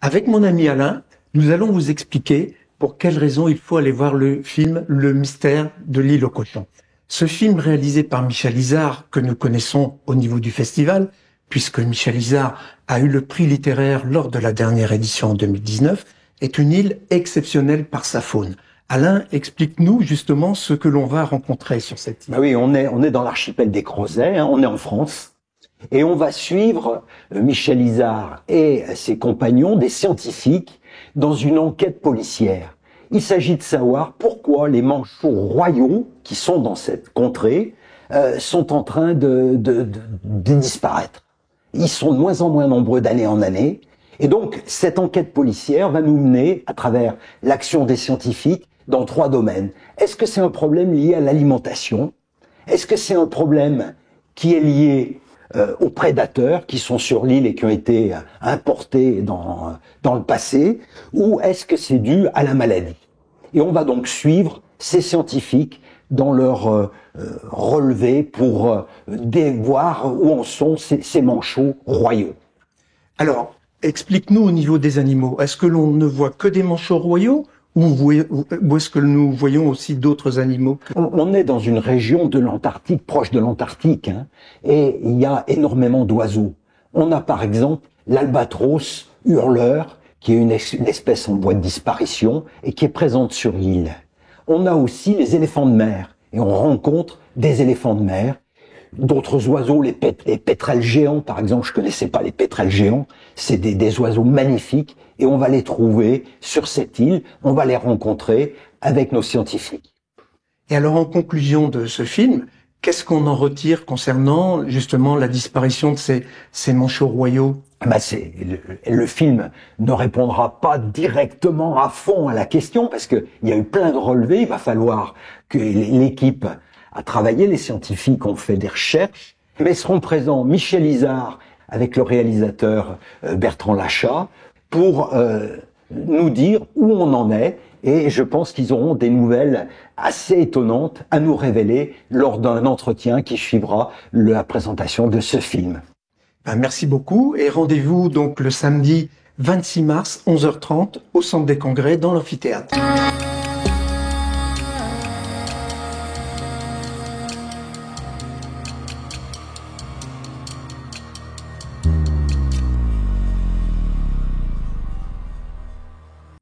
Avec mon ami Alain, nous allons vous expliquer pour quelles raisons il faut aller voir le film Le mystère de l'île aux cochons. Ce film réalisé par Michel Izard, que nous connaissons au niveau du festival, puisque Michel Izard a eu le prix littéraire lors de la dernière édition en 2019, est une île exceptionnelle par sa faune. Alain, explique-nous justement ce que l'on va rencontrer sur cette île. Oui, on est dans l'archipel des Crozets, on est en France, et on va suivre Michel Izard et ses compagnons, des scientifiques, dans une enquête policière. Il s'agit de savoir pourquoi les manchots royaux qui sont dans cette contrée sont en train de disparaître. Ils sont de moins en moins nombreux d'année en année. Et donc, cette enquête policière va nous mener, à travers l'action des scientifiques, dans 3 domaines. Est-ce que c'est un problème lié à l'alimentation? Est-ce que c'est un problème qui est lié aux prédateurs qui sont sur l'île et qui ont été importés dans le passé? Ou est-ce que c'est dû à la maladie? Et on va donc suivre ces scientifiques dans leur relevé pour voir où en sont ces manchots royaux. Alors, explique-nous au niveau des animaux. Est-ce que l'on ne voit que des manchots royaux ou est-ce que nous voyons aussi d'autres animaux? On est dans une région de l'Antarctique, proche de l'Antarctique, et il y a énormément d'oiseaux. On a par exemple l'albatros hurleur, qui est une espèce en voie de disparition et qui est présente sur l'île. On a aussi les éléphants de mer, et on rencontre des éléphants de mer. D'autres oiseaux, les pétrels géants, par exemple, je connaissais pas les pétrels géants, c'est des oiseaux magnifiques, et on va les trouver sur cette île, on va les rencontrer avec nos scientifiques. Et alors, en conclusion de ce film, qu'est-ce qu'on en retire concernant justement la disparition de ces manchots royaux? Le film ne répondra pas directement à fond à la question, parce que il y a eu plein de relevés, il va falloir que l'équipe a travaillé, les scientifiques ont fait des recherches, mais seront présents Michel Izard avec le réalisateur Bertrand Lachat pour nous dire où on en est, et je pense qu'ils auront des nouvelles assez étonnantes à nous révéler lors d'un entretien qui suivra la présentation de ce film. Merci beaucoup, et rendez-vous donc le samedi 26 mars, 11h30, au Centre des Congrès, dans l'amphithéâtre.